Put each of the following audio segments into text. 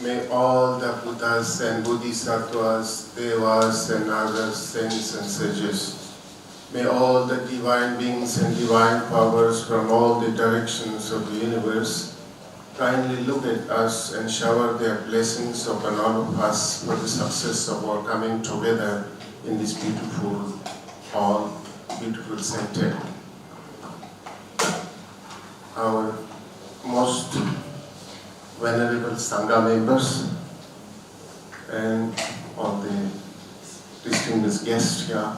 May all the Buddhas and Bodhisattvas, Devas and other saints and sages, may all the divine beings and divine powers from all the directions of the universe kindly look at us and shower their blessings upon all of us for the success of our coming together in this beautiful hall, beautiful center. Our most venerable Sangha members and all the distinguished guests here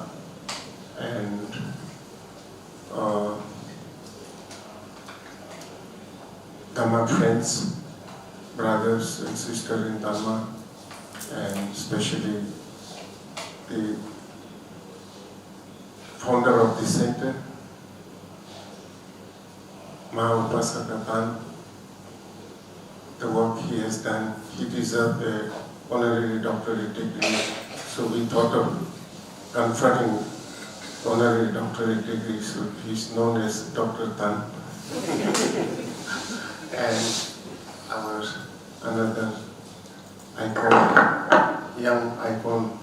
and Dhamma friends, brothers and sisters in Dhamma, and especially the founder of the center, Mahāupasaka, the work he has done, he deserved an honorary doctorate degree, so we thought of conferring honorary doctorate degree, so he's known as Dr. Tan. And our another icon, young icon,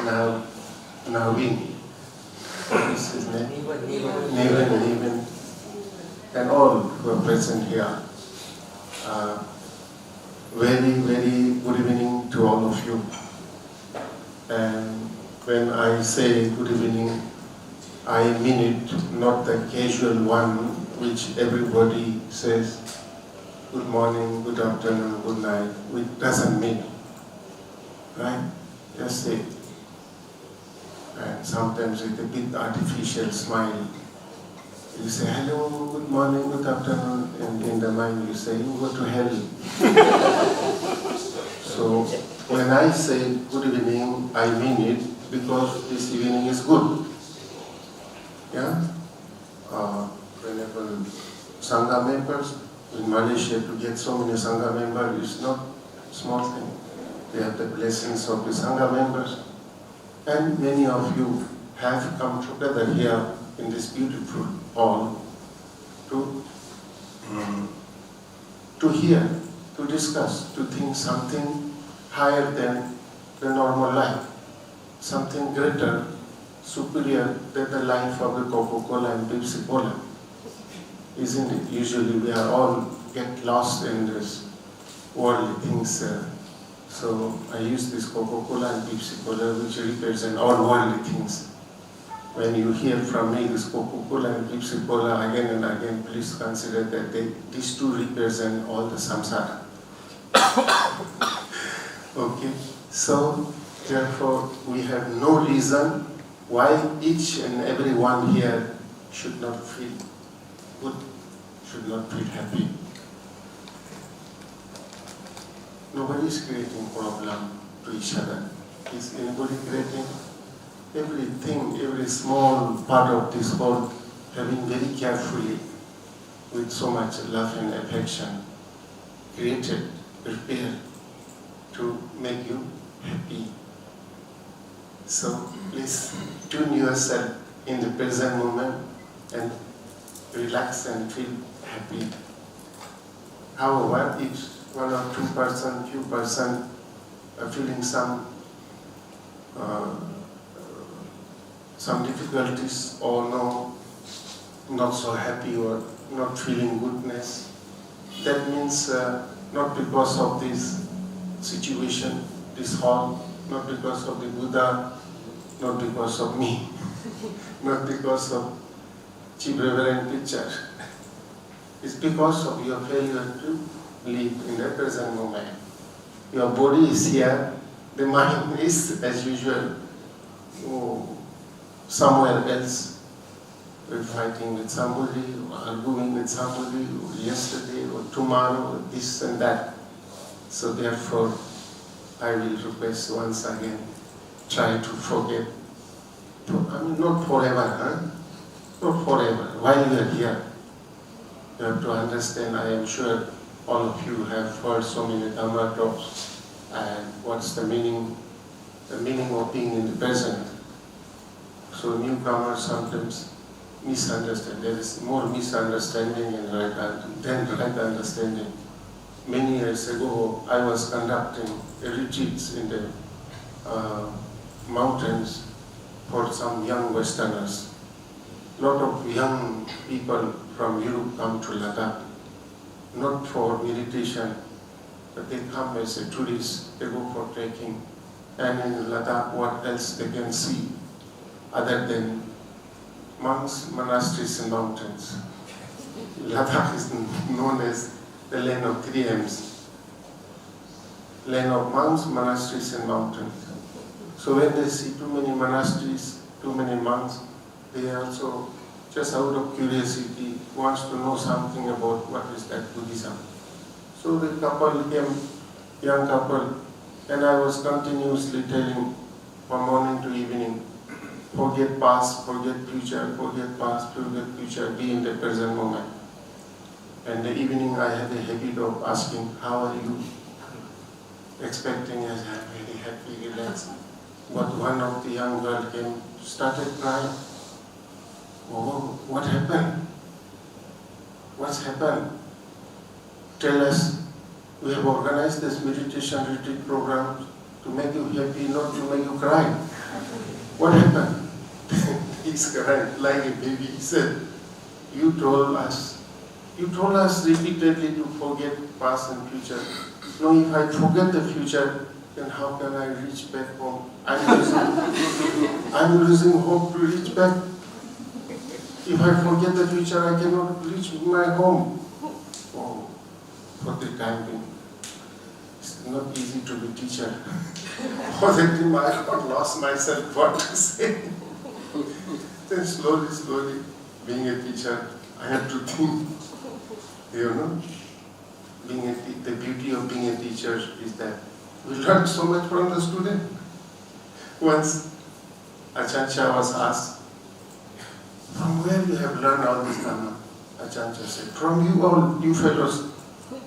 now Naveen. What is his name? Naveen. And all who are present here. Very, very good evening to all of you. And when I say good evening, I mean it, not the casual one which everybody says, good morning, good afternoon, good night, which doesn't mean, right? Just say, and sometimes with a bit artificial smile, you say, hello, good morning, good afternoon, and in the mind you say, you go to hell. So when I say good evening, I mean it because this evening is good. Yeah? Whenever Sangha members, in Malaysia to get so many Sangha members is not a small thing. They have the blessings of the Sangha members. And many of you have come together here in this beautiful hall to hear, to discuss, to think something higher than the normal life, something greater, superior than the life of the Coca-Cola and Pepsi-Cola. Isn't it? Usually we are all get lost in this worldly things. So I use this Coca-Cola and Pepsi-Cola which represent all worldly things. When you hear from me this Coca-Cola and Pepsi-Cola again and again, please consider that these two represent all the samsara. Okay? So therefore we have no reason why each and every one here should not feel good, should not feel happy. Nobody is creating problem to each other. Is anybody creating? Everything, every small part of this world, having very carefully, with so much love and affection, created, prepared to make you happy. So please tune yourself in the present moment and relax and feel happy. However, if 1 or 2%, few percent are feeling some difficulties or not so happy or not feeling goodness, that means not because of this situation, this hall, not because of the Buddha, not because of me, not because of 𝗍𝗵 picture. It's because of your failure to live in the present moment. Your body is here, the mind is, as usual, somewhere else. We're fighting with somebody, or arguing with somebody, or yesterday, or tomorrow, or this and that. So therefore, I will request once again, try to forget. I mean, not forever, huh? Not forever. While you are here, you have to understand, I am sure all of you have heard so many Dhamma talks, and what's the meaning of being in the present. So newcomers sometimes misunderstand. There is more misunderstanding than right understanding. many years ago, I was conducting retreats in the mountains for some young Westerners. A lot of young people from Europe come to Ladakh, not for meditation, but they come as a tourist, they go for trekking. And in Ladakh, what else they can see other than monks, monasteries and mountains. Ladakh is known as the land of three M's. Land of monks, monasteries and mountains. So when they see too many monasteries, too many monks, they also, just out of curiosity, wants to know something about what is that Buddhism. So the couple came, young couple, and I was continuously telling from morning to evening, forget past, forget future, forget past, forget future, be in the present moment. And the evening I had a habit of asking, how are you? Expecting as I'm very happy, relaxed. But one of the young girl came, started crying. Oh, what happened? What's happened? Tell us. We have organized this meditation retreat program to make you happy, not to make you cry. What happened? He's crying like a baby. He said, you told us repeatedly to forget past and future. No, if I forget the future, then how can I reach back home? I'm losing hope to reach back. If I forget the future, I cannot reach my home. Oh, for the time being, it's not easy to be teacher. For the time I got lost myself what to say. Then slowly, being a teacher, I have to think, the beauty of being a teacher is that we learn so much from the student. Once, Achancha was asked, from where you have learned all this Dhamma? Achancha said, from you all, you fellows.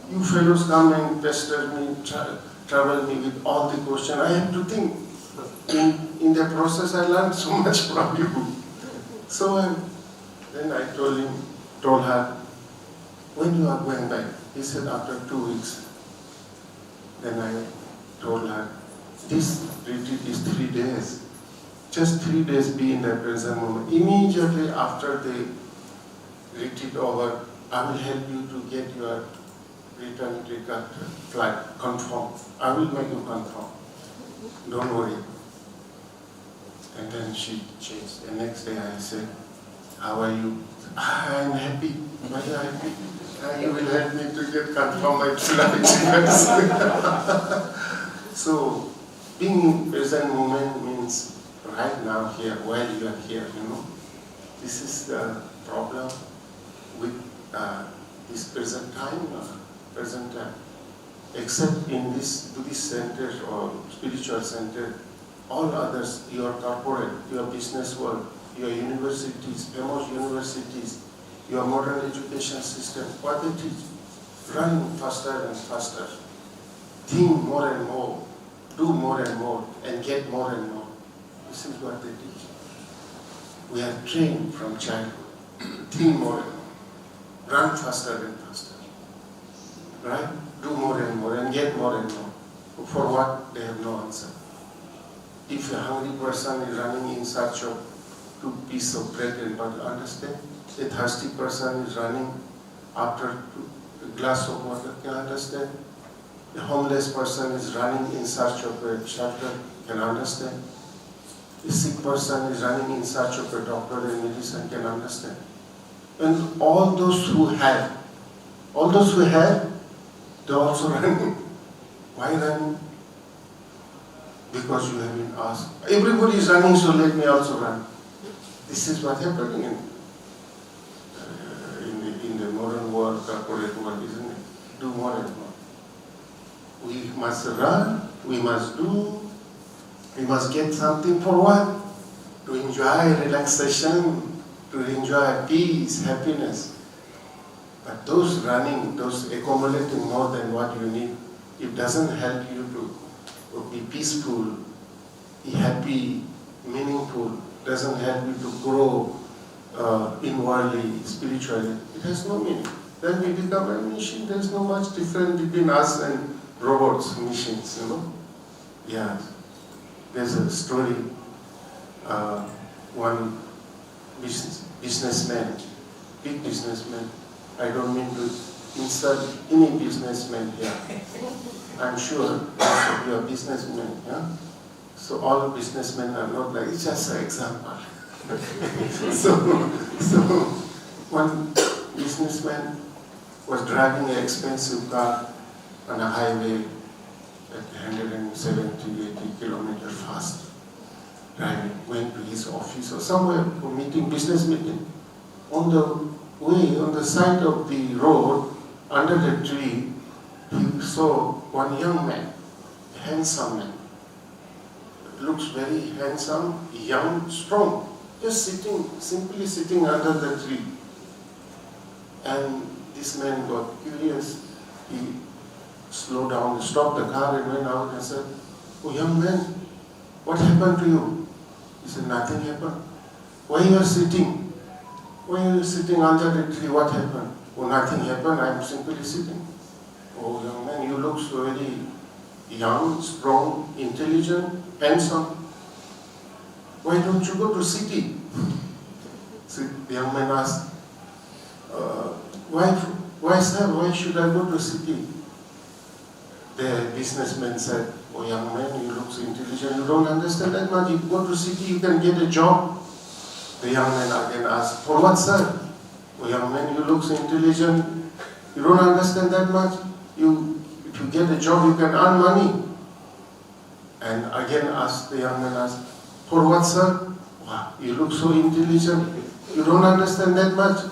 You fellows come and pester me, trouble me with all the questions. I have to think. In the process, I learned so much from you. So then I told her, when you are going back? He said, after 2 weeks. Then I told her, this retreat is 3 days. Just 3 days be in the present moment. Immediately after the retreat over, I will help you to get your return ticket flight confirmed. I will make you confirm. Don't worry. And then she changed. The next day I said, how are you? I'm happy. Why are you happy? You will help me to get confirmed my flight tickets. So, being in present moment means right now here, while you are here, This is the problem with this present time. Except in this Buddhist center or spiritual center, all others, your corporate, your business world, your universities, famous universities, your modern education system, what they teach, run faster and faster, think more and more, do more and more, and get more and more. This is what they teach. We are trained from childhood, think more and more, run faster and faster, right? Do more and get more and more. For what? They have no answer. If a hungry person is running in search of 2 pieces of bread and butter, understand? A thirsty person is running after a glass of water, can understand? A homeless person is running in search of a shelter, can understand? A sick person is running in search of a doctor and medicine, can understand? And all those who have, they're also running. Why running? Because you have been asked. Everybody is running, so let me also run. This is what happening in the modern world, corporate world, isn't it? Do more and more. We must run, we must do, we must get something for what? To enjoy relaxation, to enjoy peace, happiness. But those running, those accumulating more than what you need, it doesn't help you to be peaceful, be happy, meaningful, doesn't help you to grow inwardly, spiritually. It has no meaning. then we become a machine. There's no much difference between us and robots, machines, you know. Yeah. There's a story, one businessman, big businessman, I don't mean to insult any businessman here. I'm sure most of you are businessmen, yeah? So all businessmen are not like, it's just an example. so one businessman was driving an expensive car on a highway at 170, 80 kilometers fast, driving, going to his office or somewhere for meeting, business meeting. On the way, on the side of the road, under the tree, he saw one young man, a handsome man. Looks very handsome, young, strong, just sitting, simply sitting under the tree. And this man got curious. He slowed down, stopped the car and went out and said, "Oh, young man, what happened to you?" He said, "Nothing happened." "Why you are sitting? Why are you sitting under the tree? What happened?" "Oh, nothing happened, I am simply sitting." "Oh, young man, you look so very young, strong, intelligent, handsome. Why don't you go to city?" So the young man asked, why sir, why should I go to city?" The businessman said, "Oh, young man, you look so intelligent, you don't understand that much. If you go to city, you can get a job." The young man again asked, "For what, sir?" "Oh, young man, you look so intelligent, you don't understand that much. If you get a job, you can earn money." And again the young man asked, "For what, sir?" "Wow, you look so intelligent, you don't understand that much.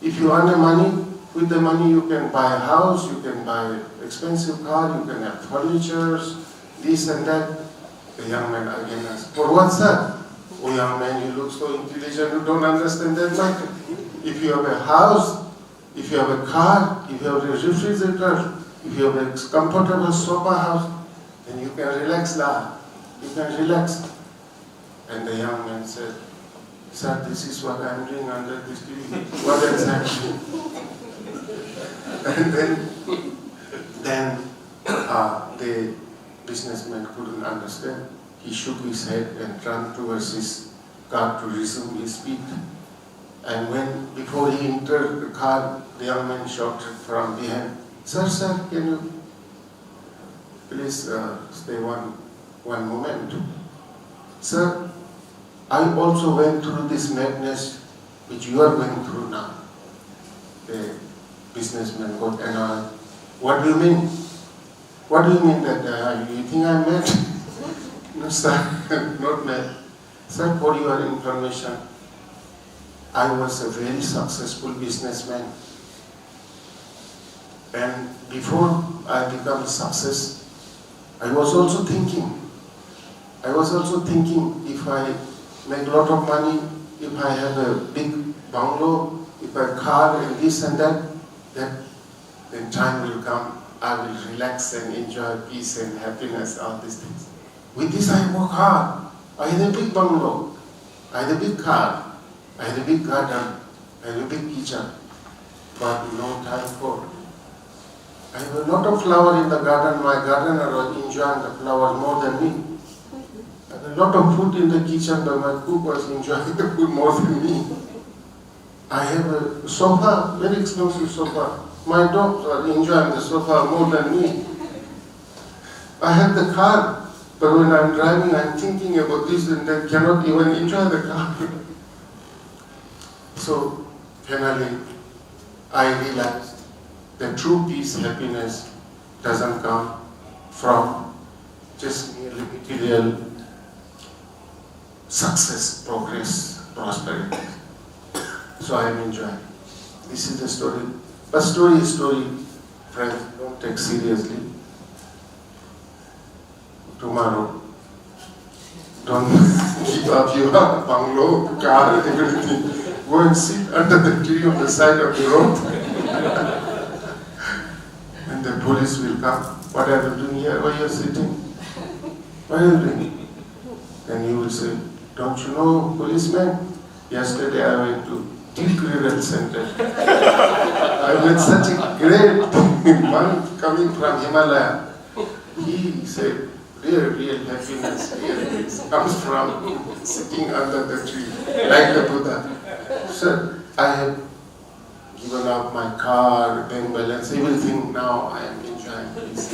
If you earn the money, with the money you can buy a house, you can buy expensive car, you can have furniture, this and that." The young man again asked, "For what, sir?" "Oh, young man, you look so intelligent, you don't understand that much. If you have a house, if you have a car, if you have a refrigerator, if you have a comfortable sofa house, then you can relax lah. You can relax." And the young man said, "Sir, this is what I am doing under this tree. What exactly?" And then the businessman couldn't understand. He shook his head and turned towards his car to resume his speed. And before he entered the car, the young man shouted from behind, Sir, can you please stay one moment?" "Sir, I also went through this madness which you are going through now." The businessman got annoyed. "What do you mean? What do you mean that you think I'm mad?" "No, sir, not mad. Sir, for your information, I was a very successful businessman. And before I became a success, I was also thinking if I make a lot of money, if I have a big bungalow, if I have a car and this and that, then time will come, I will relax and enjoy peace and happiness, all these things. With this I work hard. I had a big bungalow, I had a big car, I had a big garden, I had a big kitchen, but no time for it. I have a lot of flowers in the garden, my gardener was enjoying the flowers more than me. I have a lot of food in the kitchen, but my cook was enjoying the food more than me. I have a sofa, very expensive sofa. My dogs are enjoying the sofa more than me. I have the car, but when I'm driving, I'm thinking about this and that, cannot even enjoy the car. So finally, I realized that true peace, happiness doesn't come from just merely material success, progress, prosperity. So I am enjoying. This is the story. But story is story, friends, don't take seriously. Tomorrow, don't give up your bungalow, car, everything. Go and sit under the tree on the side of the road. And the police will come. What are you doing here? Why are you sitting? What are you doing? And you will say, don't you know, policeman? Yesterday I went to deep rural center. I met such a great monk coming from Himalaya. He said, real happiness here comes from sitting under the tree, like the Buddha. Sir, I have given up my car, bank balance, everything. Now I am enjoying this.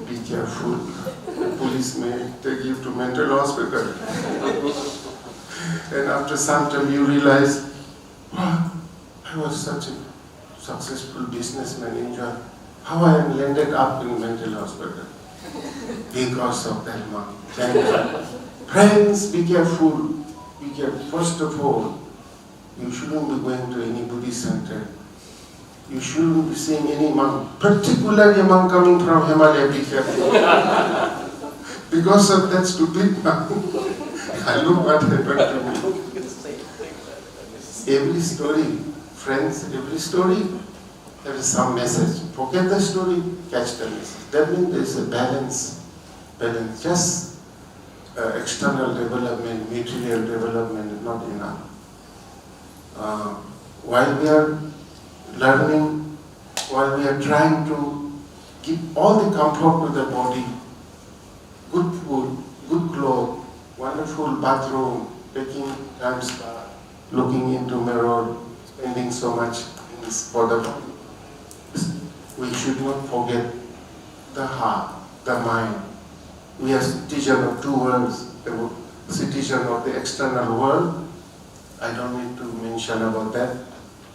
Be careful. The police may take you to mental hospital. And after some time you realize, wow, I was such a successful businessman, enjoy. How I am landed up in mental hospital? Because of that monk. Friends, be careful. Be careful. First of all, you shouldn't be going to any Buddhist center. You shouldn't be seeing any monk, particularly a monk coming from Himalaya, be careful. Because of that stupid monk, I look what happened to me. Every story, friends, every story, there is some message. Forget the story, catch the message. That means there is a balance. Just external development, material development is not enough. While we are learning, while we are trying to give all the comfort to the body, good food, good clothes, wonderful bathroom, taking time spa, looking into mirror, spending so much for the body. We should not forget the heart, the mind. We are citizens of two worlds, the citizen of the external world. I don't need to mention about that.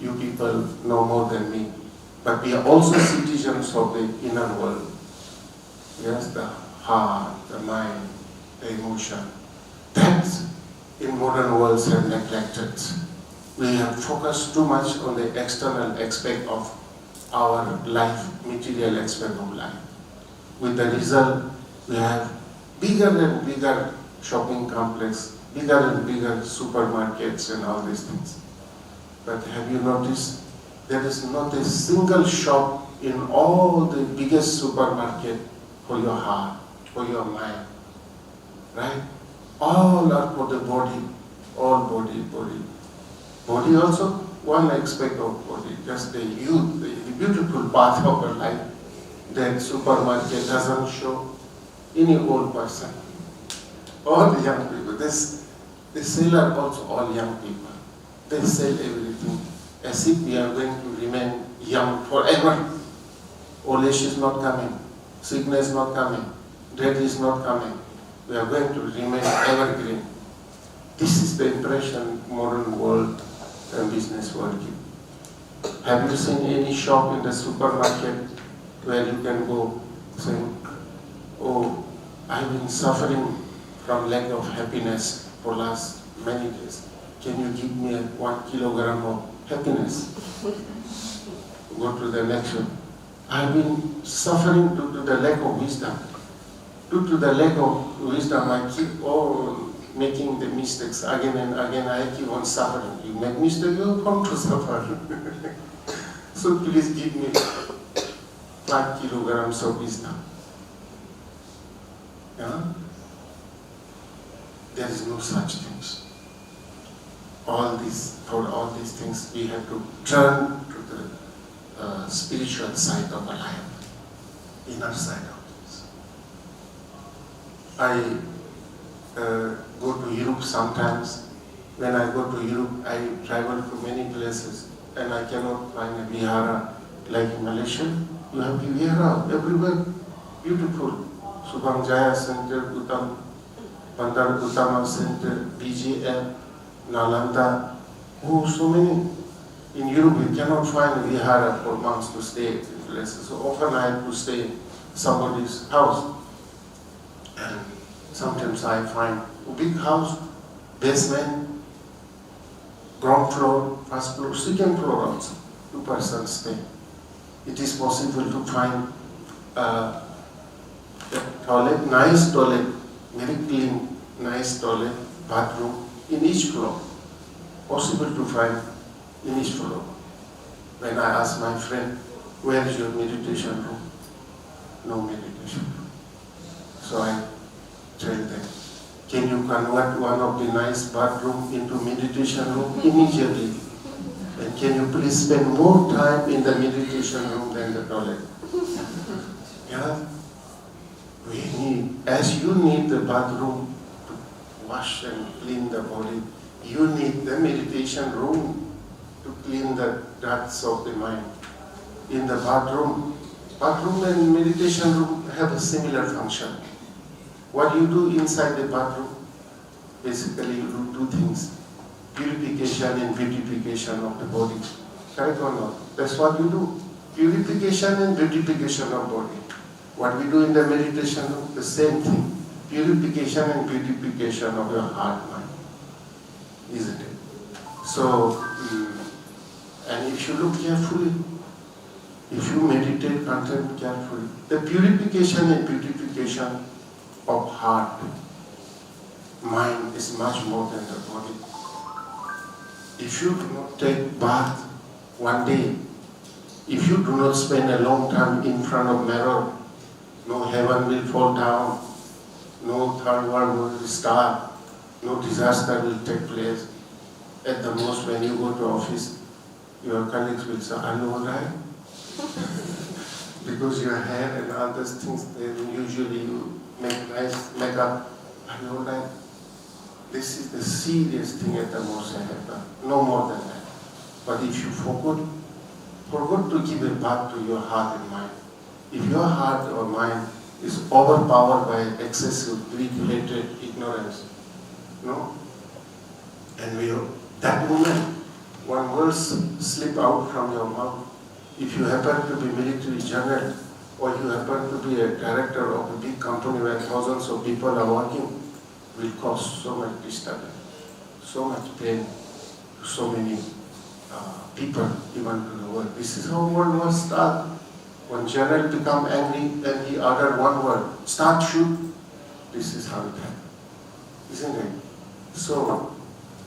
You people know more than me. But we are also citizens of the inner world. Yes, the heart, the mind, the emotion. That in modern worlds have neglected. We have focused too much on the external aspect of our life, material aspect of life. With the result, we have bigger and bigger shopping complex, bigger and bigger supermarkets and all these things. But have you noticed, there is not a single shop in all the biggest supermarket for your heart, for your mind, right? All are for the body, all body. Body also one aspect of body, just the youth, the beautiful part of our life. That supermarket doesn't show any old person. All the young people. The seller also all young people. They sell everything as if we are going to remain young forever. Old age is not coming. Sickness is not coming. Death is not coming. We are going to remain evergreen. This is the impression modern world and business world give. Have you seen any shop in the supermarket where you can go saying, oh, I've been suffering from lack of happiness for last many days. Can you give me 1 kilogram of happiness? Go to the next one. I've been suffering due to the lack of wisdom. Due to the lack of wisdom, I keep on making the mistakes again and again. I keep on suffering. You make mistakes, you come to suffer. So please give me 5 kilograms of wisdom. Yeah? There is no such things. For all these things, we have to turn to the spiritual side of our life, inner side of things. I go to Europe sometimes. When I go to Europe, I travel to many places, and I cannot find a vihara like in Malaysia. You have vihara everywhere, beautiful. Subang Jaya Center, Bandar Utama Center, BGM, Nalanda. Oh, so many. In Europe, you cannot find a vihara for monks to stay in places. So often I have to stay in somebody's house. And sometimes I find a big house, basement, ground floor, first floor, second floor also. 2 persons stay. It is possible to find a toilet, nice toilet, very clean, nice toilet, bathroom in each floor. Possible to find in each floor. When I ask my friend, where is your meditation room? No meditation room. So I tell them, can you convert one of the nice bathroom into meditation room? Immediately And can you please spend more time in the meditation room than the toilet? Yeah? We need, as you need the bathroom to wash and clean the body, you need the meditation room to clean the dirt of the mind. In the bathroom and meditation room have a similar function. What you do inside the bathroom, basically you do two things: purification and beautification of the body. Correct or not? That's what you do. Purification and beautification of body. What we do in the meditation room, the same thing. Purification and beautification of your heart, mind. Isn't it? So, and if you look carefully, if you meditate, contemplate carefully, the purification and beautification of heart, mind is much more than the body. If you do not take bath one day, if you do not spend a long time in front of mirror, no heaven will fall down, no third world will start, no disaster will take place. At the most, when you go to office, your colleagues will say, "Are you all right?" Because your hair and other things, usually you make nice makeup. "Are you all right?" This is the serious thing at the most I have done. No more than that. But if you forgot to give a bath to your heart and mind, if your heart or mind is overpowered by excessive greed, hatred, ignorance, no? And that moment, one word slip out from your mouth. If you happen to be military general, or you happen to be a director of a big company where thousands of people are working, will cause so much disturbance, so much pain to so many people, even to the world. This is how World War starts. When general become angry and he uttered one word, "Start shoot." This is how it happened. Isn't it? So,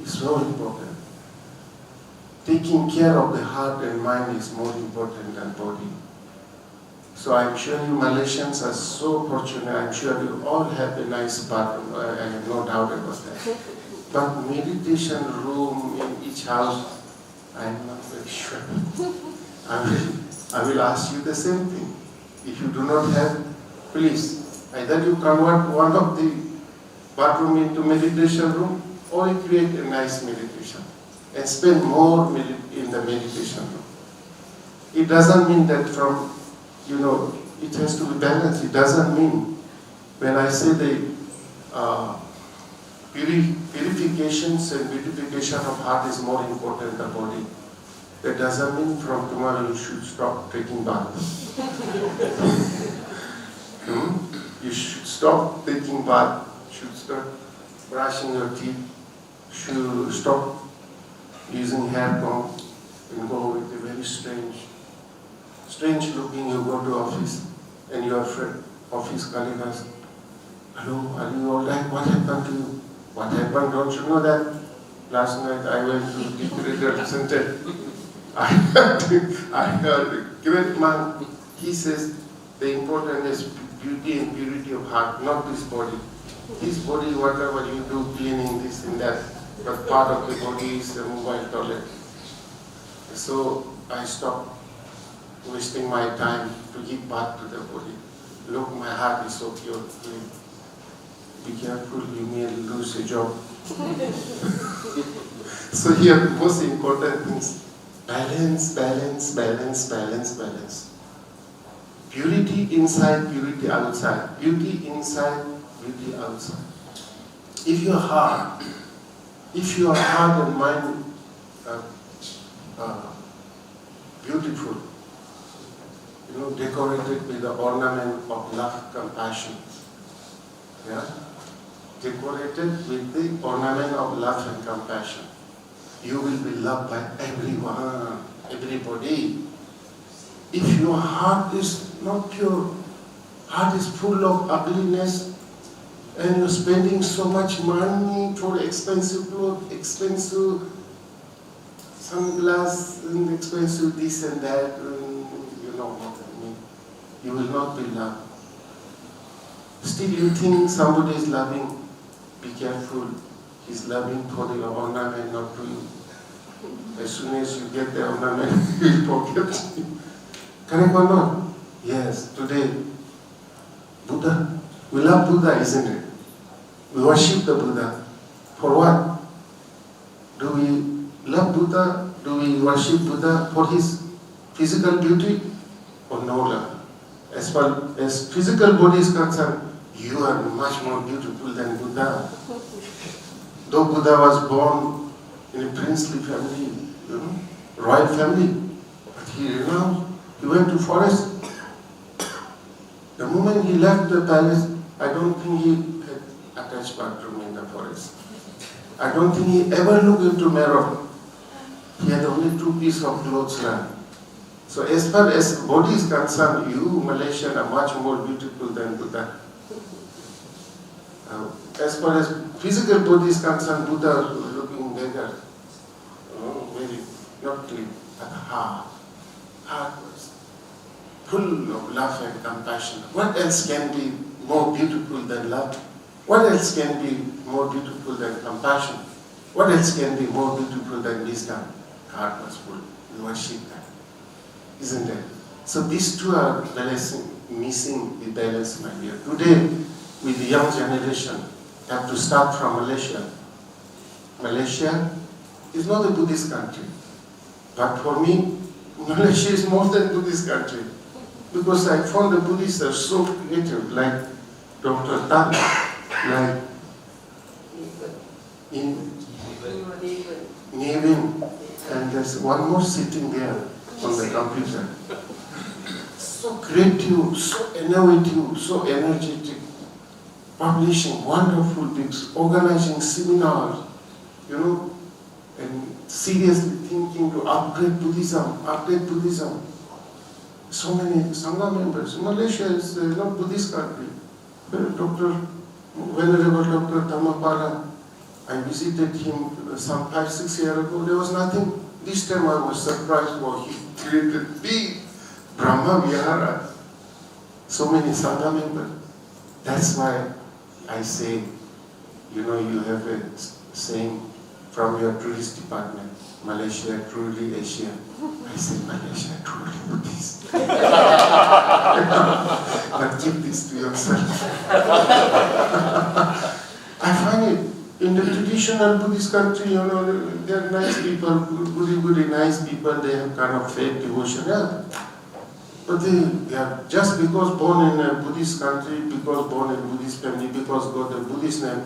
it's so important. Taking care of the heart and mind is more important than body. So I'm sure you Malaysians are so fortunate. I'm sure you all have a nice bathroom. I have no doubt about that. But meditation room in each house, I'm not very sure. I will ask you the same thing. If you do not have, please, either you convert one of the bathroom into meditation room, or you create a nice meditation and spend more in the meditation room. It doesn't mean that it has to be balanced. It doesn't mean, when I say the purifications and beautification of heart is more important than body, that doesn't mean from tomorrow you should stop taking bath. You should stop taking bath, should start brushing your teeth, should stop using hair comb and go with a very strange looking. You go to office and your friend, office colleague asks, "Hello, are you all right? What happened to you?" "What happened? Don't you know that? Last night I went to the Creator Center. I heard a great man. He says the important is beauty and purity of heart, not this body. This body, whatever you do, cleaning this and that, but part of the body is the mobile toilet." So I stopped wasting my time to give bath to the body. Look, my heart is so pure. Be careful, you may lose your job. So here, the most important things: balance, balance, balance, balance, balance. Purity inside, purity outside. Beauty inside, beauty outside. If your heart and mind are beautiful, decorated with the ornament of love, compassion. Yeah? Decorated with the ornament of love and compassion. You will be loved by everyone, everybody. If your heart is not pure, heart is full of ugliness, and you're spending so much money for expensive clothes, expensive sunglasses, and expensive this and that, you know what I mean. You will not be loved. Still you think somebody is loving, be careful. He's loving for the ornament, not to you. As soon as you get the ornament, you will forget. Correct or not? Yes, today, Buddha, we love Buddha, isn't it? We worship the Buddha. For what? Do we love Buddha? Do we worship Buddha for his physical beauty? Or no love? As far as physical body is concerned, you are much more beautiful than Buddha. Though Buddha was born in a princely family, royal family, but he went to forest. The moment he left the palace, I don't think he had attached bathroom in the forest. I don't think he ever looked into mirror. He had only 2 pieces of clothes left. So as far as body is concerned, you Malaysians are much more beautiful than Buddha. As far as physical body is concerned, Buddha was looking better. Very not clean, but heart was full of love and compassion. What else can be more beautiful than love? What else can be more beautiful than compassion? What else can be more beautiful than wisdom? Heart was full. We worship that. Isn't it? So these two are missing the balance, my dear. Today, with the young generation, have to start from Malaysia. Malaysia is not a Buddhist country. But for me, Malaysia is more than Buddhist country. Because I found the Buddhists are so creative, like Dr. Tan, like in Nevin, and there's one more sitting there on the computer. So creative, so innovative, so energetic, publishing wonderful books, organizing seminars, and seriously thinking to upgrade Buddhism. So many Sangha members. Malaysia is not Buddhist country. Venerable Dr. Dhamma, I visited him some 5-6 years ago. There was nothing. This time I was surprised what he created big Brahma Vihara. So many Sangha members. That's why I say, you have a saying from your tourist department, Malaysia truly Asian. I say Malaysia truly Buddhist. But keep this to yourself. I find it, in the traditional Buddhist country, they are nice people, goody nice people, they have kind of fake devotion. Yeah. But they are just because born in a Buddhist country, because born in a Buddhist family, because got a Buddhist name,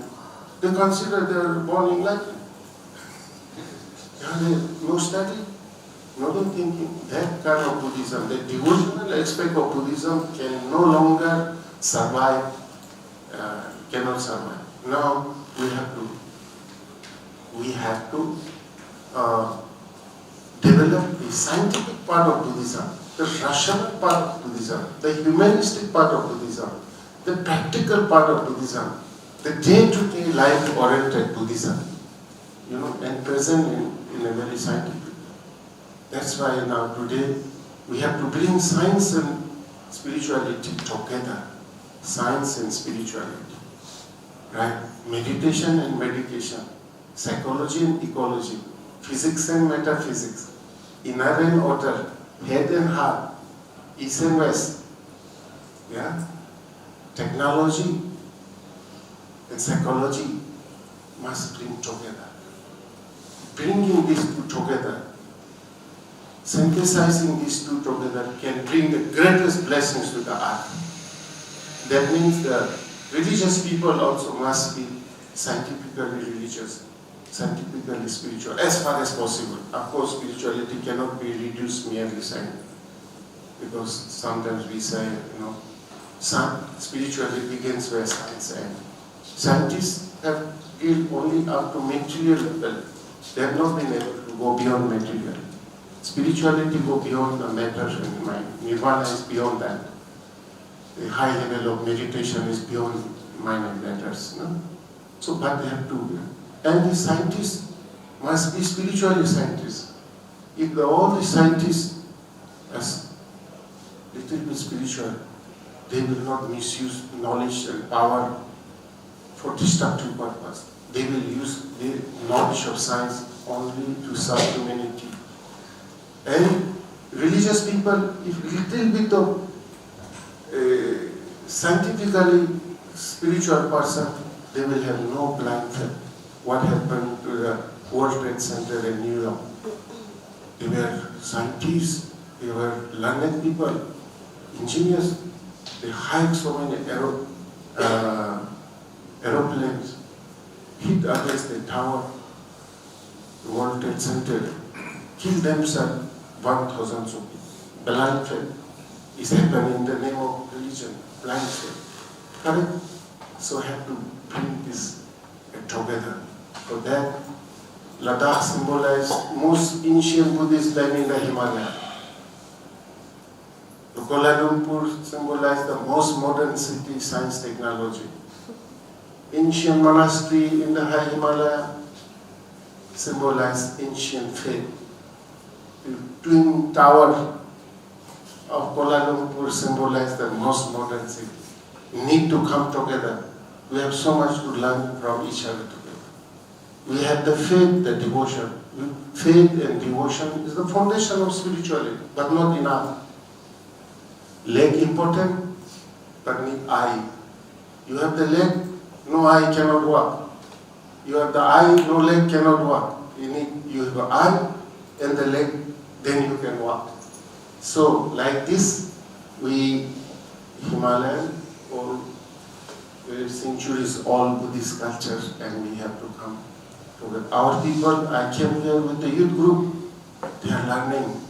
they consider they are born enlightened. No study, no thinking. That kind of Buddhism, the devotional aspect of Buddhism can no longer survive, cannot survive. Now we have to develop the scientific part of Buddhism, the rational part of Buddhism, the humanistic part of Buddhism, the practical part of Buddhism, the day-to-day life-oriented Buddhism, and present in a very scientific. That's why now today we have to bring science and spirituality together. Science and spirituality, right? Meditation and medication, psychology and ecology, physics and metaphysics, inner and outer, head and heart, east and west, yeah? Technology and psychology must bring together. Bringing these two together, synthesizing these two together can bring the greatest blessings to the earth. That means the religious people also must be scientifically religious, scientifically spiritual, as far as possible. Of course, spirituality cannot be reduced merely science, because sometimes we say, spirituality begins where science ends. Scientists have dealt only up to material level. They have not been able to go beyond material. Spirituality go beyond the matter and mind. Nirvana is beyond that. The high level of meditation is beyond mind and matters. So, but they have to. And the scientists must be spiritual scientists. If all the scientists are little bit spiritual, they will not misuse knowledge and power for destructive purpose. They will use the knowledge of science only to serve humanity. And religious people, if little bit of scientifically spiritual person, they will have no blind faith. What happened to the World Trade Center in New York? They were scientists, they were learned people, engineers. They hired so many aeroplanes, hit against the tower, the World Trade Center, killed themselves, 1,000 people. Blind faith is happening in the name of religion, blind faith. Correct? So I have to bring this together. For that, Ladakh symbolizes most ancient Buddhist land in the Himalaya. Kuala Lumpur symbolizes the most modern city, science, technology. Ancient monastery in the high Himalaya symbolize ancient faith. The twin tower of Kuala Lumpur symbolize the most modern city. We need to come together. We have so much to learn from each other together. We have the faith, the devotion. Faith and devotion is the foundation of spirituality, but not enough. Leg important, but need eye. You have the leg, no eye cannot walk. You have the eye, no leg cannot walk. You have the eye and the leg, then you can walk. So like this, we Himalayan or centuries old Buddhist culture, and we have to come together. Our people, I came here with the youth group, they are learning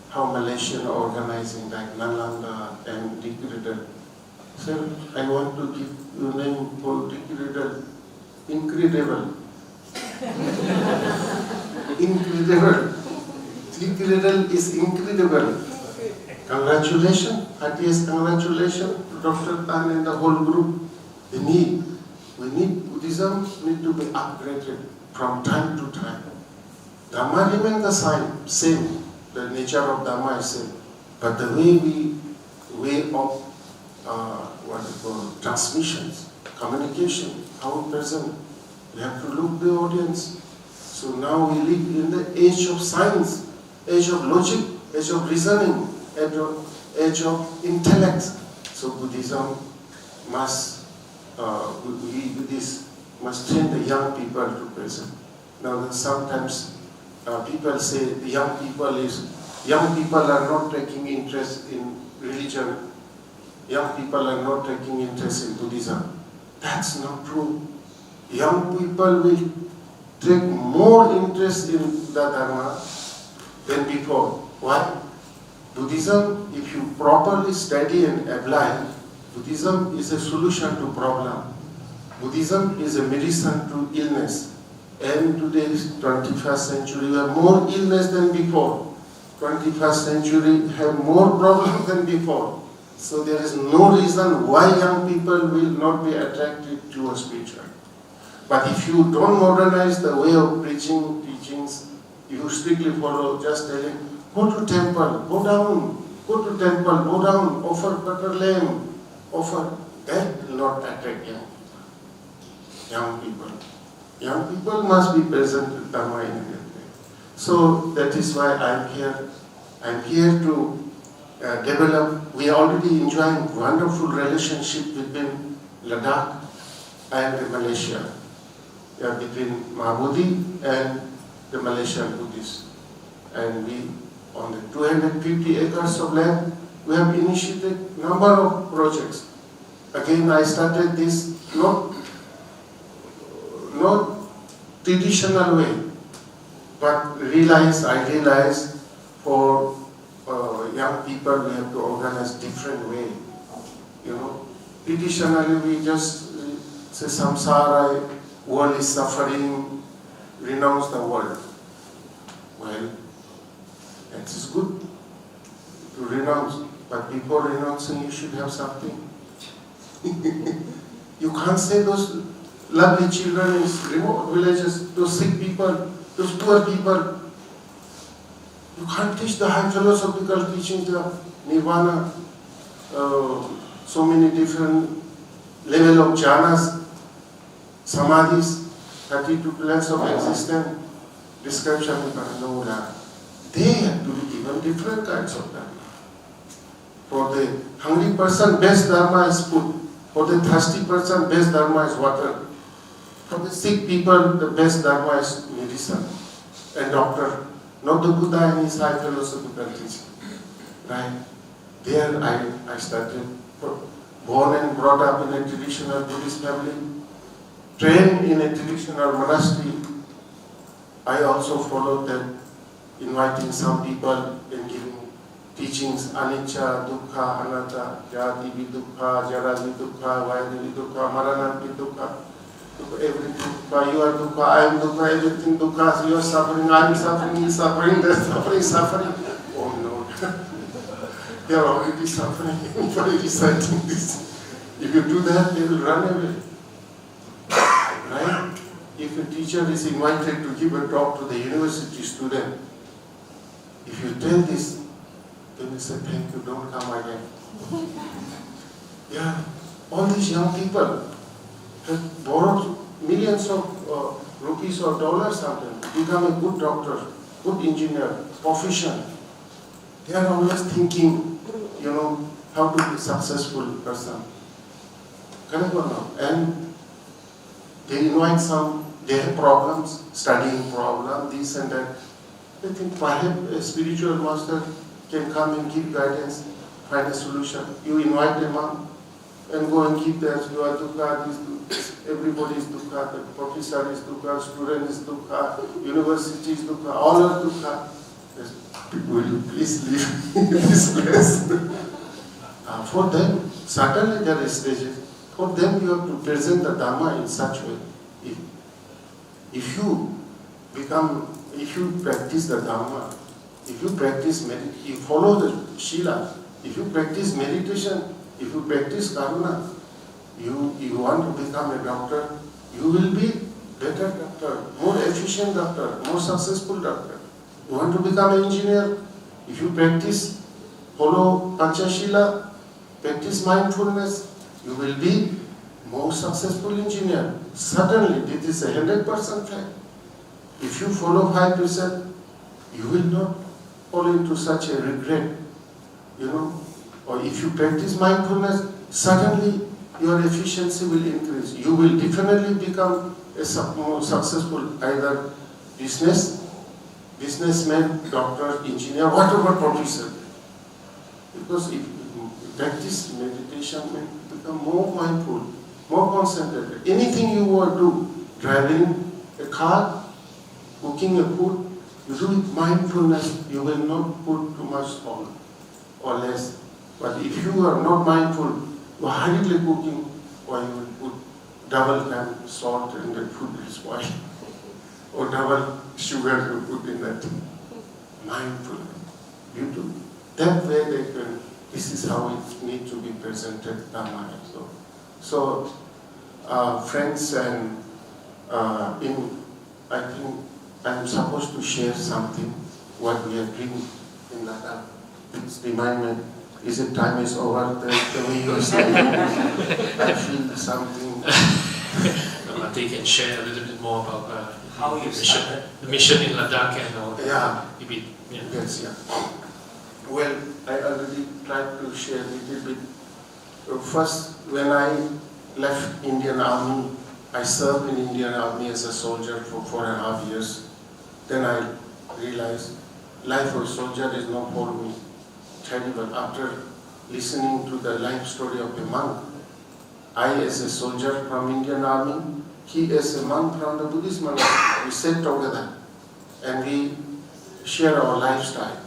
how Malaysian organizing like Nalanda and 𝗓𝗏𝗏. Sir, I want to give you a name for 𝗓𝗏𝗏. Incredible. Incredible. 𝗓𝗏𝗏 is incredible. Congratulations, heartiest congratulations to Dr. Tan and the whole group. We need Buddhism need to be upgraded from time to time. Dhamma remains the same. The nature of Dhamma is same, but the way of transmissions, communication, how we present, we have to look the audience. So now we live in the age of science, age of logic, age of reasoning, age of intellect. So Buddhism must, must train the young people to present. Now sometimes people say the young people are not taking interest in religion. Young people are not taking interest in Buddhism. That's not true. Young people will take more interest in the Dharma than before. Why? Buddhism, if you properly study and apply, Buddhism is a solution to problem. Buddhism is a medicine to illness. And today's 21st century, we have more illness than before. 21st century have more problems than before. So there is no reason why young people will not be attracted to a spiritual. But if you don't modernize the way of preaching, teachings, you strictly follow just telling, go to temple, go down, go to temple, go down, offer butter lamb, offer, that will not attract young people. Young people must be present with Dhamma in a way. So that is why I'm here. I'm here to develop. We are already enjoying wonderful relationship between Ladakh and Malaysia, between Mahabodhi and the Malaysian Buddhists. And we, on the 250 acres of land, we have initiated number of projects. Again, I started this not traditional way, but I realized for young people we have to organize different way. Traditionally we just say samsara, world is suffering, renounce the world. Well, that is good to renounce, but before renouncing you should have something. You can't say those lovely children in remote villages, those sick people, those poor people. You can't teach the high philosophical teachings, the nirvana, so many different level of jhanas, samadhis, 32 planes of existence. description they have to be given different kinds of dharma. For the hungry person, best dharma is food. For the thirsty person, best dharma is water. For the sick people, the best dharma is medicine and doctor. Not the Buddha and his high philosophical teaching. Right? There I started, born and brought up in a traditional Buddhist family, trained in a traditional monastery. I also followed them, inviting some people and giving teachings, anicca, dukkha, anatta, jati vidukkha, jara vidukkha, vayadi vidukkha, marana vidukkha, everything dukkha, you are dukkha, I am dukkha, everything dukkha, you are suffering, I am suffering, he is suffering, they are suffering. Oh no, they are already suffering by reciting this. If you do that, they will run away. Right? If a teacher is invited to give a talk to the university student, if you tell this, then they say, thank you, don't come again. Yeah, all these young people have borrowed millions of rupees or dollars sometimes to become a good doctor, good engineer, proficient. They are always thinking, how to be a successful person. And they invite some, they have problems, studying problem, this and that. They think perhaps a spiritual master can come and give guidance, find a solution. You invite a monk and go and give that, you are dukkha, everybody is dukkha, the professor is dukkha, student is dukkha, university is dukkha, all are dukkha. Will you please leave this place? For them, certainly there is stages. For them you have to present the Dhamma in such way. If you practice the Dhamma, if you practice you follow the Shila, if you practice meditation, if you practice Karuna, you want to become a doctor, you will be better doctor, more efficient doctor, more successful doctor. You want to become an engineer, if you practice, follow Panchashila, practice mindfulness, you will be more successful engineer. Certainly, this is a 100% fact. If you follow 5%, you will not fall into such a regret, Or if you practice mindfulness, suddenly your efficiency will increase. You will definitely become a more successful either businessman, doctor, engineer, whatever profession. Because if you practice meditation, you become more mindful, more concentrated. Anything you want to do, driving a car, cooking a food, you do with mindfulness, you will not put too much salt or less. But if you are not mindful, you are hurriedly cooking, or you will put double time salt and the food will spoil, or double sugar you put in that. Mindful. You do. That way they can, this is how it needs to be presented, Dhamma. So friends, and I think I'm supposed to share something, what we are doing in Ladakh. Please remind me, is it time is over, the way you are saying, I feel something. Bhante can share a little bit more about how you the mission in Ladakh and all that. Yeah. Yes, yeah. Well, I already tried to share a little bit. First, when I left Indian Army, I served in Indian Army as a soldier for 4.5 years. Then I realized life of a soldier is not for me. Terrible. After listening to the life story of a monk, I as a soldier from Indian Army, he as a monk from the Buddhist monastery, we sat together and we share our lifestyle.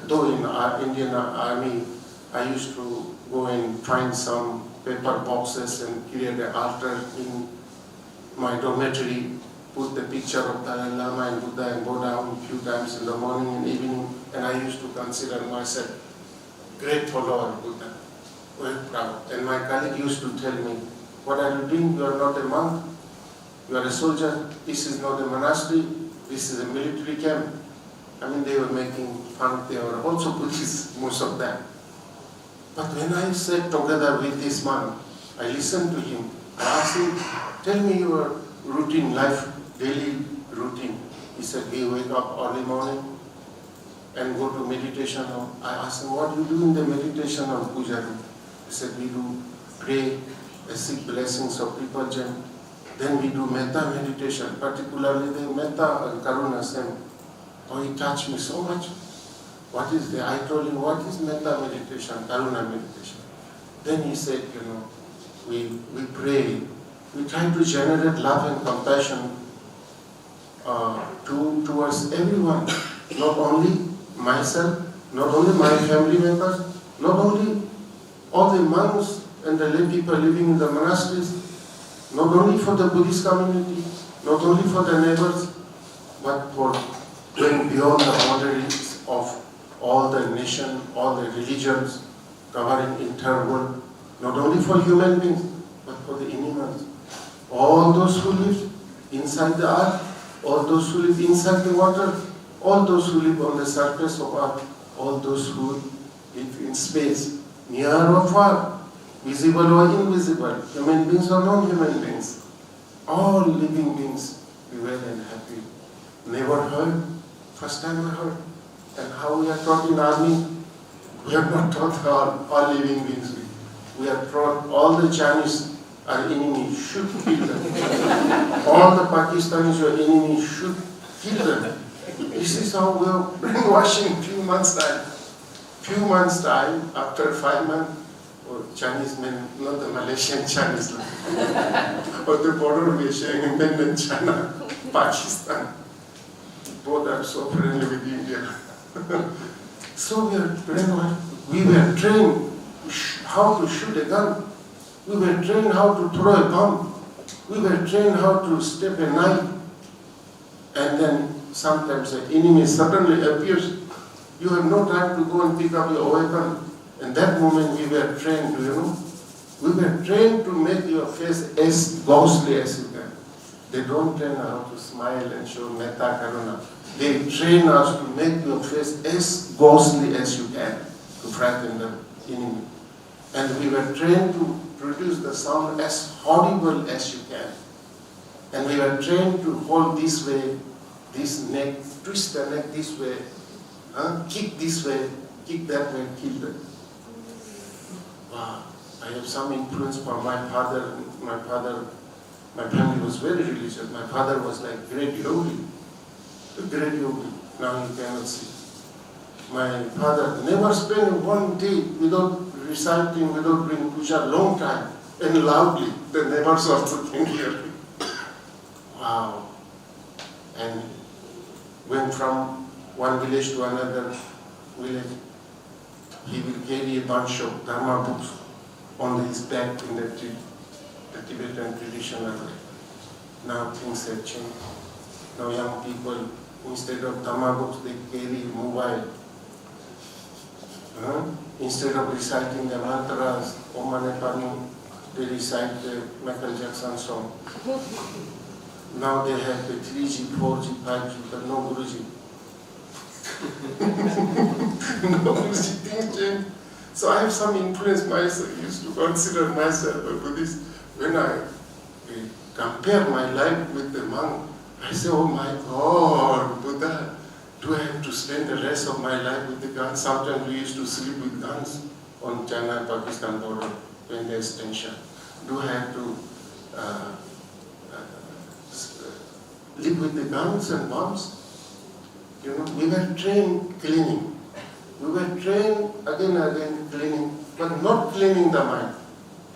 Though in our Indian Army, I used to go and find some paper boxes and create an altar in my dormitory, put the picture of Dalai Lama and Buddha and go down a few times in the morning and evening, and I used to consider myself great follower of Buddha, very proud. And my colleague used to tell me, what are you doing? You are not a monk, you are a soldier, this is not a monastery, this is a military camp. I mean, they were making fun, they were also Buddhists, most of them. But when I sat together with this monk, I listened to him, I asked him, tell me your routine life, daily routine. said, we wake up early morning and go to meditation. I asked him, what do you do in the meditation of puja room? He said, we do pray, seek blessings of people, then we do metta meditation, particularly the metta and karuna same. Oh, he touched me so much. What is the? I told him, what is metta meditation, karuna meditation? Then he said, we pray, we try to generate love and compassion towards everyone, not only myself, not only my family members, not only all the monks and the lay people living in the monasteries, not only for the Buddhist community, not only for the neighbors, but for going beyond the boundaries of all the nation, all the religions, covering entire world, not only for human beings, but for the animals. All those who live inside the earth, all those who live inside the water, all those who live on the surface of earth, all those who live in space, near or far, visible or invisible, human beings or non-human beings, all living beings be well and happy. Never heard, first time I heard. And how we are taught in army, we are not taught all living beings. We are taught all the Chinese are enemies, should kill them. All the Pakistanis are enemies, should kill them. This is how we are brainwashing few months time. Few months time, after 5 months, Chinese men, not the Malaysian Chinese, or the border Malaysian men in China, Pakistan, both are so friendly with India. So we were trained how to shoot a gun. We were trained how to throw a bomb. We were trained how to step a knife. And then sometimes the enemy suddenly appears. You have no time to go and pick up your weapon. And that moment we were trained, we were trained to make your face as ghostly as you can. They don't train us how to smile and show metta karuna. They train us to make your face as ghostly as you can, to frighten the enemy. And we were trained to produce the sound as audible as you can. And we were trained to hold this way, this neck, twist the neck this way, kick this way, kick that way, kill them. Wow, I have some influence from my father. My family was very religious. My father was like great yogi. Great yogi. Now you cannot see. My father never spent one day without reciting, without doing puja, long time, and loudly. The neighbors also can hear. Wow. And went from one village to another village. He will carry a bunch of Dharma books on his back in the Tibetan traditional way. Now things have changed. Now young people, instead of Dharma books, they carry mobile. Instead of reciting the mantras, Om Mani Padme, they recite the Michael Jackson song. Now they have the 3G, 4G, 5G, but no Guruji. No Guruji, things change. So I have some influence myself. I used to consider myself a Buddhist. When I compare my life with the monk, I say, oh my God, Buddha, do I have to spend the rest of my life with the guns? Sometimes we used to sleep with guns on China-Pakistan border when there's tension. Do I have to live with the guns and bombs? We were trained cleaning. We were trained again and again cleaning, but not cleaning the mind,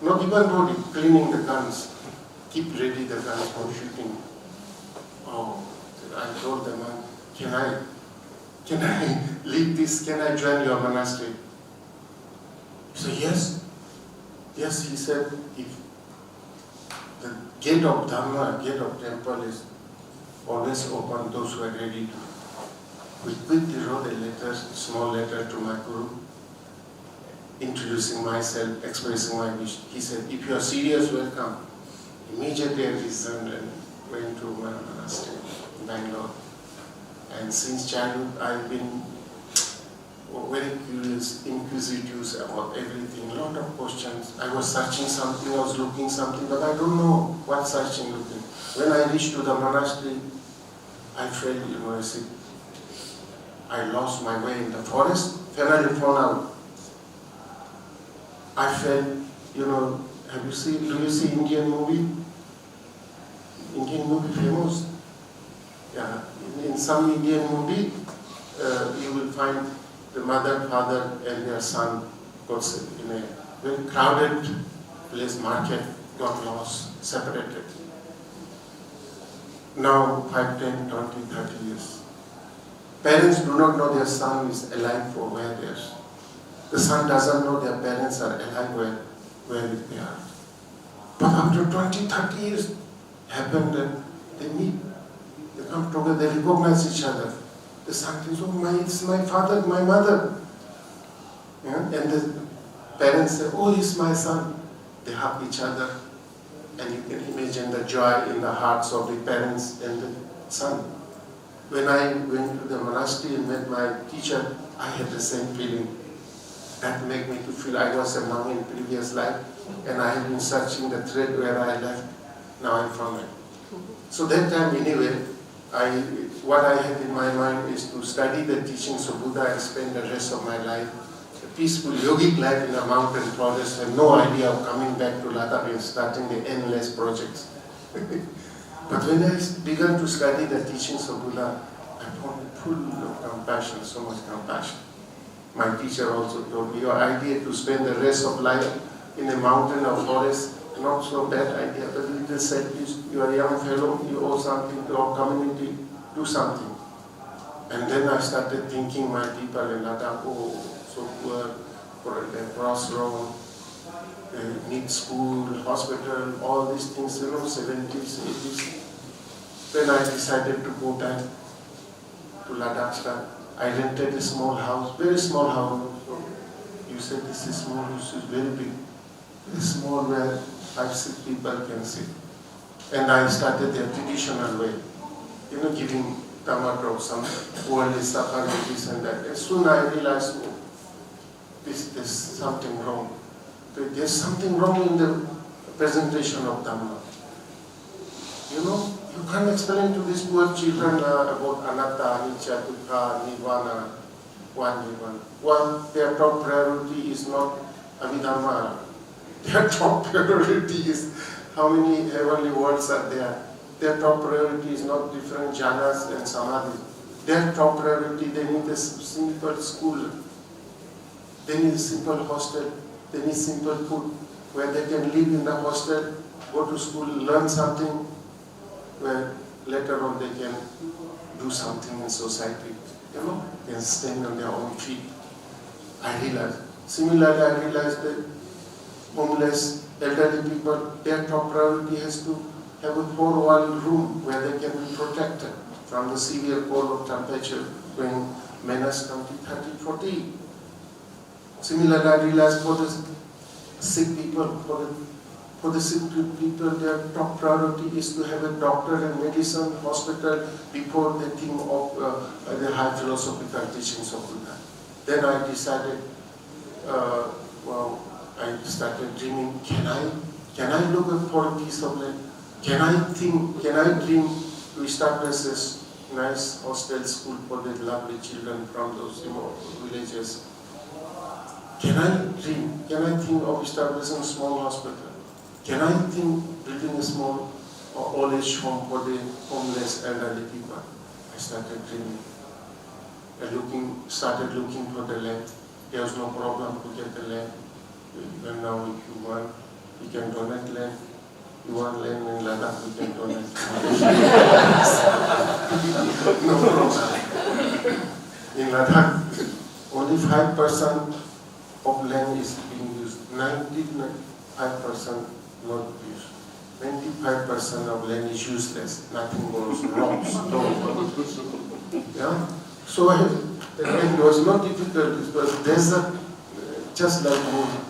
not even body, cleaning the guns. Keep ready the guns for shooting. Oh, I told the monk, can I leave this? Can I join your monastery? He said, yes. Yes, he said, if the gate of Dhamma, gate of temple is always open, those who are ready to. We quickly wrote a letter, small letter to my Guru, introducing myself, expressing my wish. He said, if you are serious, welcome. Immediately I resigned and went to my monastery in Bangalore. And since childhood, I've been very curious, inquisitive about everything, a lot of questions. I was searching something, I was looking something, but I don't know what searching, looking. When I reached to the monastery, I felt, I lost my way in the forest, finally found out. I felt, do you see Indian movie? Indian movie famous? Yeah, in some Indian movie, you will find the mother, father, and their son got in a very crowded place, market, got lost, separated. Now, 5, 10, 20, 30 years. Parents do not know their son is alive or where they are. The son doesn't know their parents are alive where they are. But after 20, 30 years, happened that they meet, they come together, they recognize each other. The son thinks, it's my father, my mother. Yeah? And the parents say, it's my son. They hug each other. And you can imagine the joy in the hearts of the parents and the son. When I went to the monastery and met my teacher, I had the same feeling. That made me to feel I was a monk in previous life, and I have been searching the thread where I left. Now I found it. So that time anyway, what I had in my mind is to study the teachings of Buddha and spend the rest of my life, a peaceful yogic life in a mountain forest, and no idea of coming back to Ladakh and starting the endless projects. But when I began to study the teachings of Buddha, I found it full of compassion, so much compassion. My teacher also told me, your idea to spend the rest of life in a mountain or forest, not so bad idea, but you just said, you are a young fellow, you owe something to our community, do something. And then I started thinking my people in Ladakh, so poor, for a crossroad, need school, hospital, all these things, 70s, 80s. Then I decided to go back to Ladakh. I rented a small house, very small house. So you said this is small, this is very big. Very small where 5, 6 people can sit. And I started the traditional way, giving tomato, some worldly supper, this and that. And soon I realized, there's something wrong. There's something wrong in the presentation of Dhamma. You can't explain to these poor children about anatta, anicca, dukkha, nirvana, nirvana. One, their top priority is not abhidhamma. Their top priority is how many heavenly worlds are there. Their top priority is not different jhanas and samadhi. Their top priority, they need a simple school. They need a simple hostel. They need simple food where they can live in the hostel, go to school, learn something, where later on they can do something in society, can stand on their own feet. I realized. Similarly, I realized that homeless, elderly people, their top priority has to have a 4-wall room where they can be protected from the severe cold of temperature when minus 20, 30, 40. Similarly, I realized for the sick people, for the sick people, their top priority is to have a doctor and medicine, hospital, before they think of the high philosophical teachings of Buddha. Then I decided, I started dreaming, can I look for a piece of land? Can I dream to establish this nice hostel school for the lovely children from those villages? Can I dream? Can I think of establishing a small hospital? Can I think building a small old age home for the homeless elderly people? I started dreaming. I started looking for the land. There was no problem to get the land. Even now, if you want, you can donate land. You want land in Ladakh, you can donate. No problem. In Ladakh, only 5% of land is being used. 95% not used. 95% of land is useless. Nothing goes wrong. Yeah? So it was not difficult. It was desert, just like movie.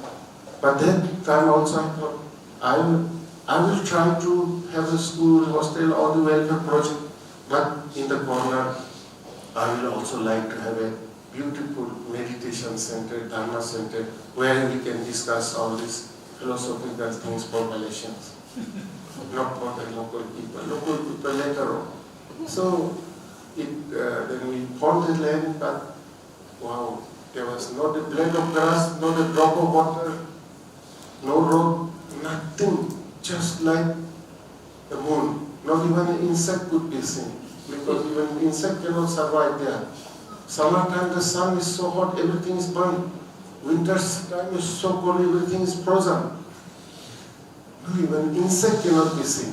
But that time also I thought, I will try to have a school, hostel, all the welfare project. But in the corner, I will also like to have a beautiful meditation center, Dhamma center, where we can discuss all these philosophical things for Malaysians. Not for the local people later on. So then we found the land, but wow, there was not a blade of grass, not a drop of water, no road, nothing, just like the moon. Not even an insect could be seen, because even insect cannot survive there. Summertime the sun is so hot, everything is burned. Winter's time is so cold, everything is frozen. No, even insect cannot be seen.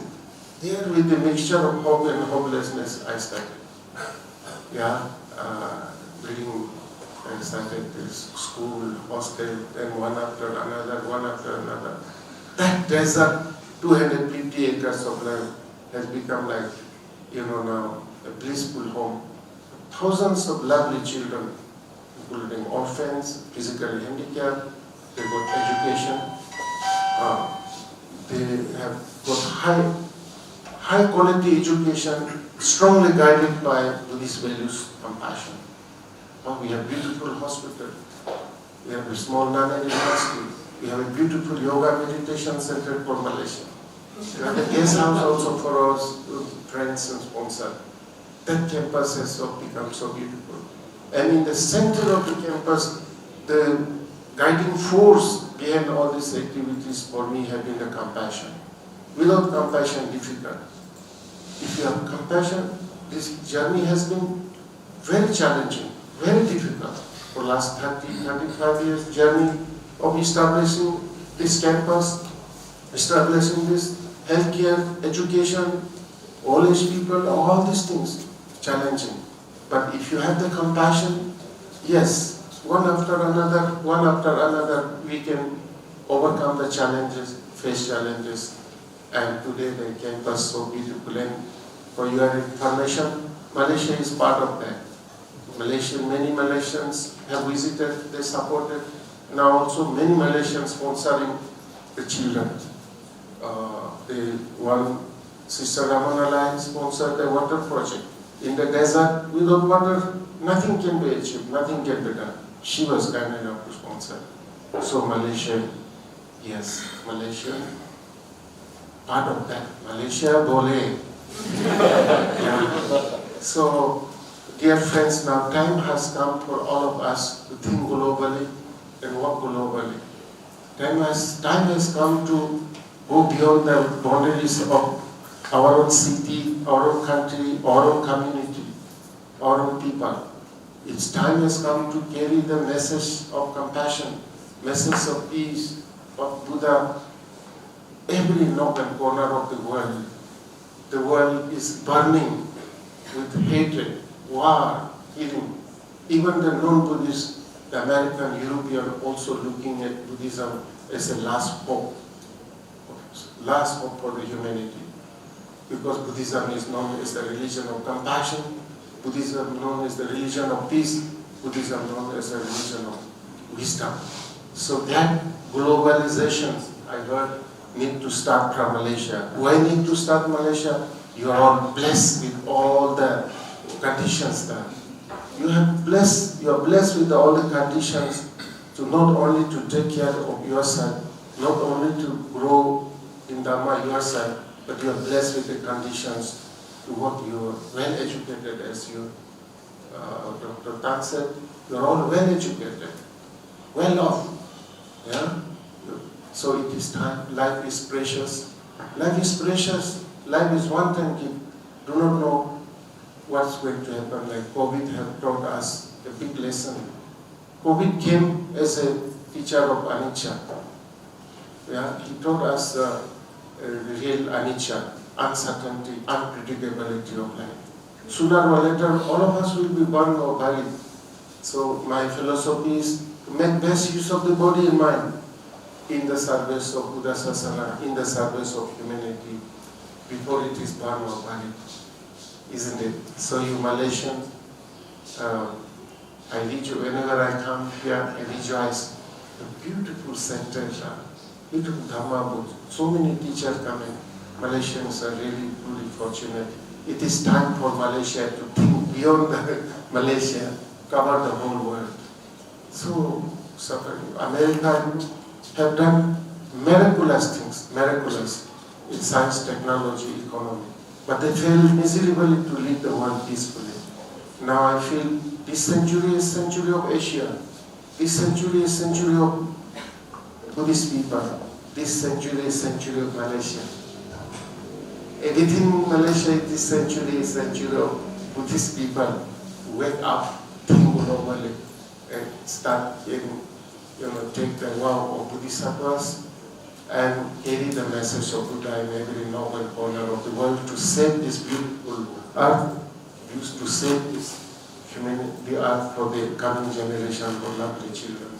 There with the mixture of hope and hopelessness, I started. Building, I started this school, hostel, and one after another. That desert, 250 acres of land, has become like, now a blissful home. Thousands of lovely children, including orphans, physically handicapped, they got education, they have got high quality education, strongly guided by Buddhist values, compassion. We have beautiful hospital, we have a small Nana university, we have a beautiful yoga meditation center for Malaysia. We have a guest house also for our friends and sponsors. That campus has become so beautiful. And in the center of the campus, the guiding force behind all these activities for me have been the compassion. Without compassion, difficult. If you have compassion, this journey has been very challenging, very difficult. For the last 35 years journey of establishing this campus, establishing this healthcare, education, old age people, all these things, challenging. But if you have the compassion, yes, one after another, we can overcome the challenges, face challenges. And today the campus is so beautiful. And for your information, Malaysia is part of that. Many Malaysians have visited, they supported. Now also many Malaysians sponsoring the children. One Sister Ramanalai sponsored a water project. In the desert, without water, nothing can be achieved, nothing can be done. She was kind enough to sponsor. So Malaysia, yes, Malaysia, part of that. Malaysia boleh. So, dear friends, now time has come for all of us to think globally and work globally. Time has come to go beyond the boundaries of our own city, our own country, our own community, our own people. Its time has come to carry the message of compassion, message of peace, of Buddha, every nook and corner of the world. The world is burning with hatred, war, killing. Even the non-Buddhists, the American, European, also looking at Buddhism as a last hope for the humanity. Because Buddhism is known as the religion of compassion, Buddhism known as the religion of peace, Buddhism known as the religion of wisdom. So that globalization, I heard, need to start from Malaysia. Why need to start Malaysia? You are all blessed with all the conditions there. You are blessed with all the conditions to not only to take care of yourself, not only to grow in Dhamma yourself, but you are blessed with the conditions to work. You are well educated, as Dr. Tan said. You are all well educated, well off. Yeah? So it is time. Life is precious. Life is precious. Life is one time gift. Do not know what's going to happen. Like COVID have taught us a big lesson. COVID came as a teacher of anicca. Yeah? He taught us real anicca, uncertainty, unpredictability of life. Sooner or later, all of us will be born or buried. So my philosophy is to make best use of the body and mind in the service of Buddha Sasana, in the service of humanity, before it is born or buried. Isn't it? So you Malaysians, I rejoice, whenever I come here, I rejoice. The beautiful center, beautiful Dhamma books. So many teachers coming. Malaysians are really truly fortunate. It is time for Malaysia to think beyond Malaysia, cover the whole world. So, America have done miraculous things, miraculous in science, technology, economy. But they failed miserably to lead the world peacefully. Now I feel this century is century of Asia. This century is century of Buddhist people. This century is century of Malaysia. Everything in Malaysia is this century is century of Buddhist people. Wake up, think normally, and start getting, take the vow of Bodhisattvas and carry the message of Buddha in every noble corner of the world to save this beautiful earth, to save this humanity, the earth for the coming generation, for lovely children.